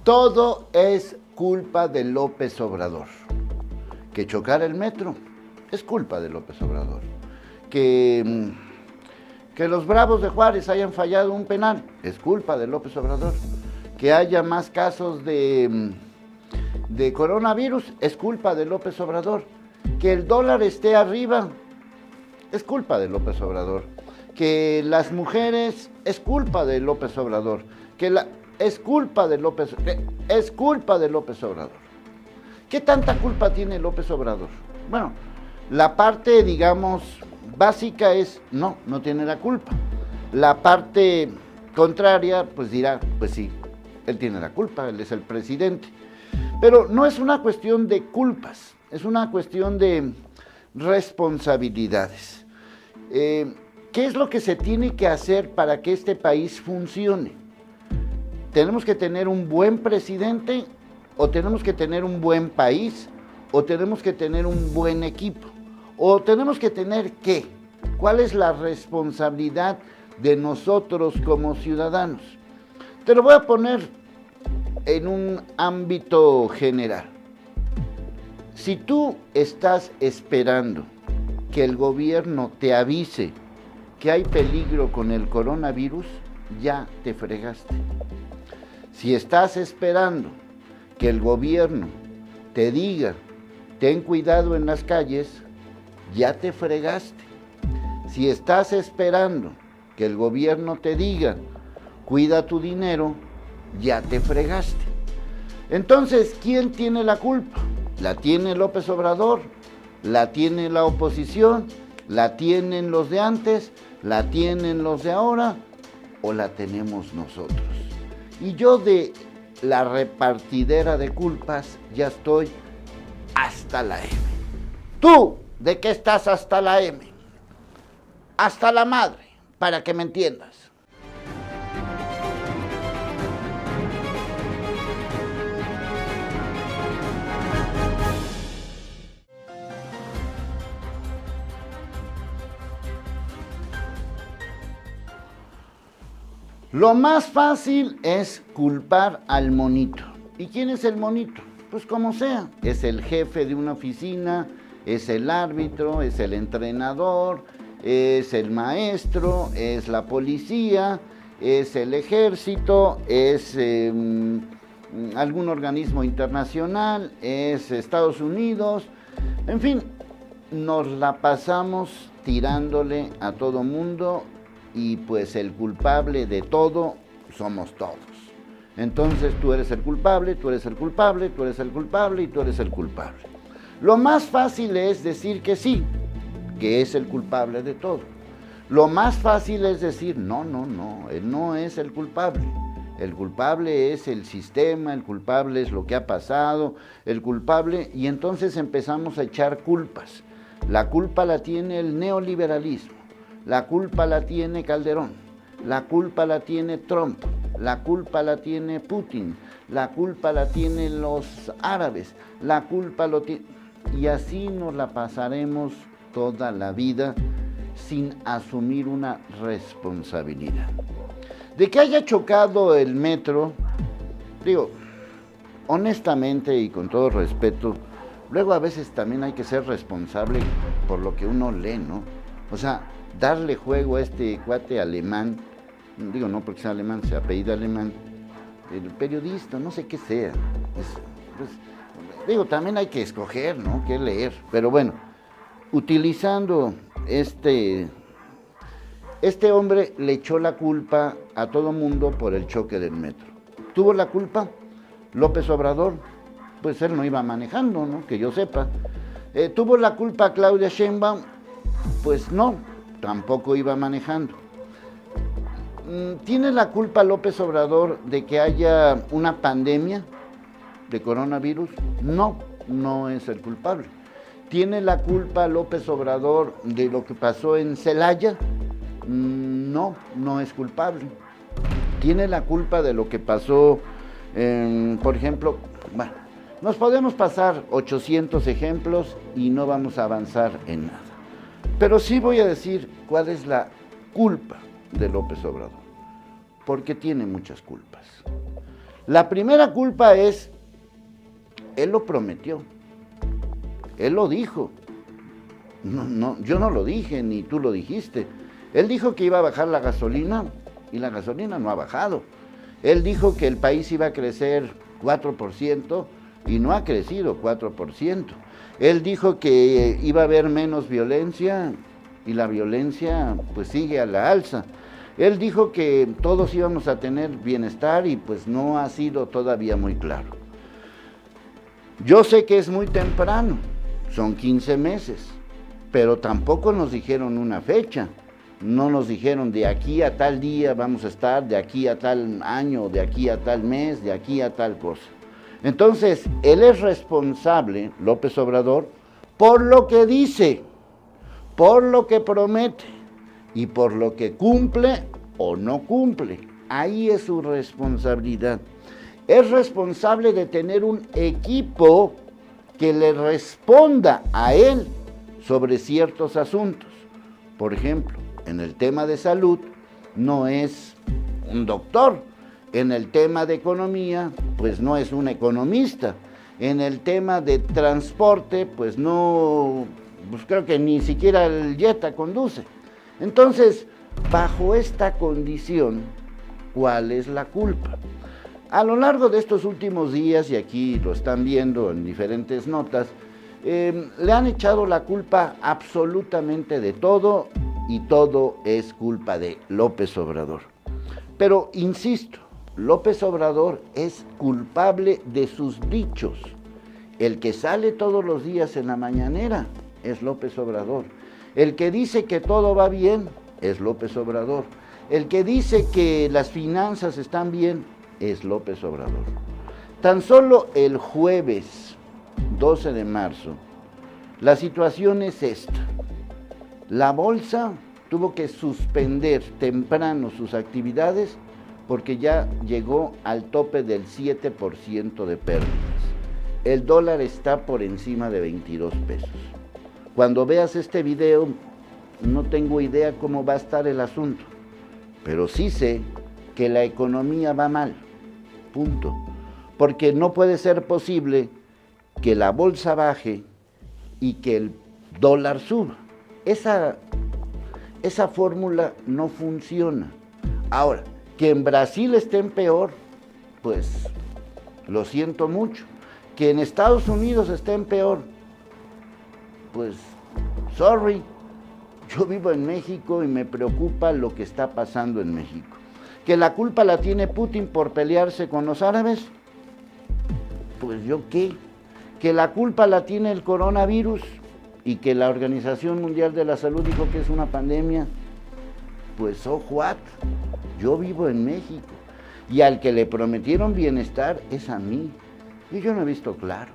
Todo es culpa de López Obrador. Que chocara el metro es culpa de López Obrador. Que los Bravos de Juárez hayan fallado un penal es culpa de López Obrador. Que haya más casos de coronavirus es culpa de López Obrador. Que el dólar esté arriba es culpa de López Obrador. Que las mujeres es culpa de López Obrador. Es culpa de López Obrador. ¿Qué tanta culpa tiene López Obrador? Bueno, la parte, digamos, básica es, no tiene la culpa. La parte contraria, pues dirá, pues sí, él tiene la culpa, él es el presidente. Pero no es una cuestión de culpas, es una cuestión de responsabilidades. ¿Qué es lo que se tiene que hacer para que este país funcione? ¿Tenemos que tener un buen presidente o tenemos que tener un buen país o tenemos que tener un buen equipo? ¿O tenemos que tener qué? ¿Cuál es la responsabilidad de nosotros como ciudadanos? Te lo voy a poner en un ámbito general. Si tú estás esperando que el gobierno te avise que hay peligro con el coronavirus, ya te fregaste. Si estás esperando que el gobierno te diga, ten cuidado en las calles, ya te fregaste. Si estás esperando que el gobierno te diga, cuida tu dinero, ya te fregaste. Entonces, ¿quién tiene la culpa? ¿La tiene López Obrador? ¿La tiene la oposición? ¿La tienen los de antes? ¿La tienen los de ahora? ¿O la tenemos nosotros? Y yo de la repartidera de culpas ya estoy hasta la M. ¿Tú de qué estás hasta la M? Hasta la madre, para que me entiendas. Lo más fácil es culpar al monito. ¿Y quién es el monito? Pues como sea, es el jefe de una oficina, es el árbitro, es el entrenador, es el maestro, es la policía, es el ejército, es algún organismo internacional, es Estados Unidos, en fin, nos la pasamos tirándole a todo mundo. Y pues el culpable de todo somos todos. Entonces tú eres el culpable, tú eres el culpable, tú eres el culpable y tú eres el culpable. Lo más fácil es decir que sí, que es el culpable de todo. Lo más fácil es decir, no, él no es el culpable. El culpable es el sistema, el culpable es lo que ha pasado, el culpable, y entonces empezamos a echar culpas. La culpa la tiene el neoliberalismo. La culpa la tiene Calderón, la culpa la tiene Trump, la culpa la tiene Putin, la culpa la tienen los árabes, la culpa lo tiene... Y así nos la pasaremos toda la vida sin asumir una responsabilidad. De que haya chocado el metro, digo, honestamente y con todo respeto, luego a veces también hay que ser responsable por lo que uno lee, ¿no? O sea, darle juego a este cuate alemán, digo no porque sea alemán, se apellida alemán, el periodista, no sé qué sea, digo también hay que escoger, ¿no? Qué leer, pero bueno, utilizando este hombre le echó la culpa a todo mundo por el choque del metro. ¿Tuvo la culpa López Obrador? Pues él no iba manejando, ¿no? Que yo sepa. ¿Tuvo la culpa Claudia Sheinbaum? Pues no, tampoco iba manejando. ¿Tiene la culpa López Obrador de que haya una pandemia de coronavirus? No es el culpable. ¿Tiene la culpa López Obrador de lo que pasó en Celaya? No es culpable. ¿Tiene la culpa de lo que pasó, por ejemplo? Bueno, nos podemos pasar 800 ejemplos y no vamos a avanzar en nada. Pero sí voy a decir cuál es la culpa de López Obrador, porque tiene muchas culpas. La primera culpa es, él lo prometió, él lo dijo. No, yo no lo dije, ni tú lo dijiste. Él dijo que iba a bajar la gasolina y la gasolina no ha bajado. Él dijo que el país iba a crecer 4% y no ha crecido 4%. Él dijo que iba a haber menos violencia y la violencia pues sigue a la alza. Él dijo que todos íbamos a tener bienestar y pues no ha sido todavía muy claro. Yo sé que es muy temprano, son 15 meses, pero tampoco nos dijeron una fecha. No nos dijeron de aquí a tal día vamos a estar, de aquí a tal año, de aquí a tal mes, de aquí a tal cosa. Entonces, él es responsable, López Obrador, por lo que dice, por lo que promete y por lo que cumple o no cumple. Ahí es su responsabilidad. Es responsable de tener un equipo que le responda a él sobre ciertos asuntos. Por ejemplo, en el tema de salud no es un doctor, en el tema de economía pues no es un economista, en el tema de transporte pues no, pues creo que ni siquiera el Jetta conduce. Entonces, bajo esta condición, ¿cuál es la culpa? A lo largo de estos últimos días, y aquí lo están viendo en diferentes notas, le han echado la culpa absolutamente de todo y todo es culpa de López Obrador. Pero insisto, López Obrador es culpable de sus dichos. El que sale todos los días en la mañanera es López Obrador. El que dice que todo va bien es López Obrador. El que dice que las finanzas están bien es López Obrador. Tan solo el jueves 12 de marzo, la situación es esta. La bolsa tuvo que suspender temprano sus actividades porque ya llegó al tope del 7% de pérdidas. El dólar está por encima de 22 pesos. Cuando veas este video, no tengo idea cómo va a estar el asunto, pero sí sé que la economía va mal, punto. Porque no puede ser posible que la bolsa baje y que el dólar suba. Esa fórmula no funciona. Ahora, que en Brasil estén peor, pues lo siento mucho. Que en Estados Unidos estén peor, pues sorry. Yo vivo en México y me preocupa lo que está pasando en México. Que la culpa la tiene Putin por pelearse con los árabes, pues yo qué. Que la culpa la tiene el coronavirus y que la Organización Mundial de la Salud dijo que es una pandemia, pues so what. Yo vivo en México y al que le prometieron bienestar es a mí. Y yo no he visto claro.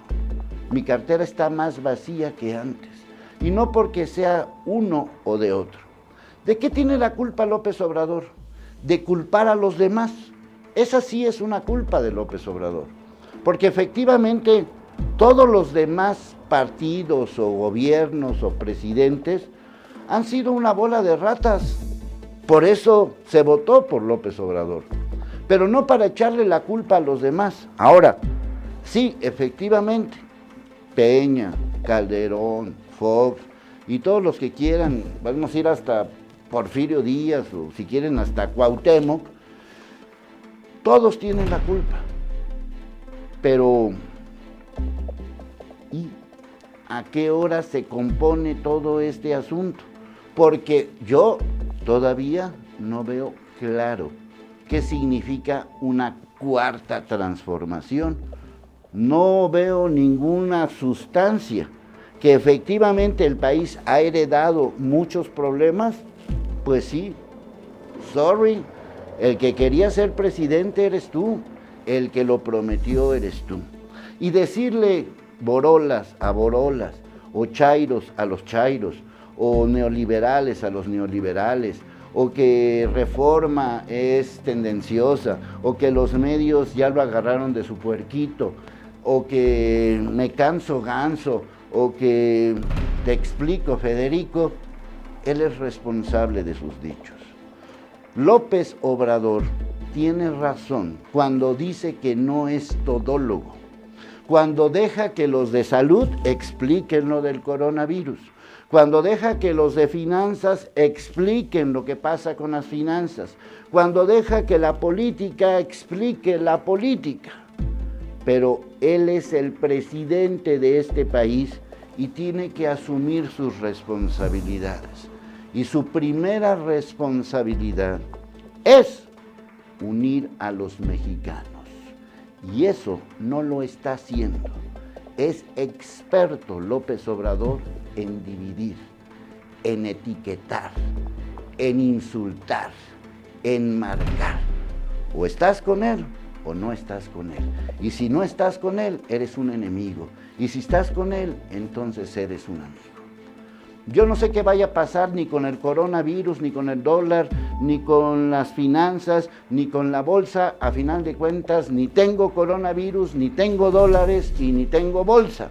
Mi cartera está más vacía que antes. Y no porque sea uno o de otro. ¿De qué tiene la culpa López Obrador? De culpar a los demás. Esa sí es una culpa de López Obrador. Porque efectivamente todos los demás partidos o gobiernos o presidentes han sido una bola de ratas. Por eso se votó por López Obrador. Pero no para echarle la culpa a los demás. Ahora, sí, efectivamente, Peña, Calderón, Fox y todos los que quieran, vamos a ir hasta Porfirio Díaz o si quieren hasta Cuauhtémoc, todos tienen la culpa. Pero, ¿y a qué hora se compone todo este asunto? Porque yo todavía no veo claro qué significa una cuarta transformación. No veo ninguna sustancia. Que efectivamente el país ha heredado muchos problemas, pues sí, sorry, el que quería ser presidente eres tú, el que lo prometió eres tú. Y decirle borolas a borolas, o chairos a los chairos, o neoliberales a los neoliberales, o que Reforma es tendenciosa, o que los medios ya lo agarraron de su puerquito, o que me canso ganso, o que te explico Federico, él es responsable de sus dichos. López Obrador tiene razón cuando dice que no es todólogo, cuando deja que los de salud expliquen lo del coronavirus, cuando deja que los de finanzas expliquen lo que pasa con las finanzas, cuando deja que la política explique la política. Pero él es el presidente de este país y tiene que asumir sus responsabilidades. Y su primera responsabilidad es unir a los mexicanos. Y eso no lo está haciendo. Es experto López Obrador en dividir, en etiquetar, en insultar, en marcar. O estás con él o no estás con él. Y si no estás con él, eres un enemigo. Y si estás con él, entonces eres un amigo. Yo no sé qué vaya a pasar ni con el coronavirus, ni con el dólar, ni con las finanzas, ni con la bolsa. A final de cuentas, ni tengo coronavirus, ni tengo dólares y ni tengo bolsa.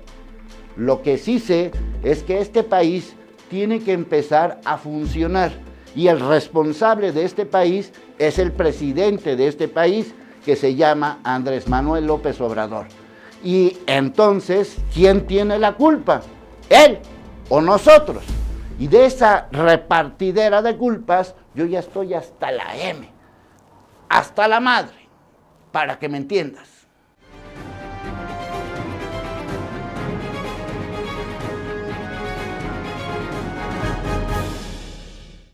Lo que sí sé es que este país tiene que empezar a funcionar. Y el responsable de este país es el presidente de este país, que se llama Andrés Manuel López Obrador. Y entonces, ¿quién tiene la culpa? ¿Él o nosotros? Y de esa repartidera de culpas, yo ya estoy hasta la M, hasta la madre, para que me entiendas.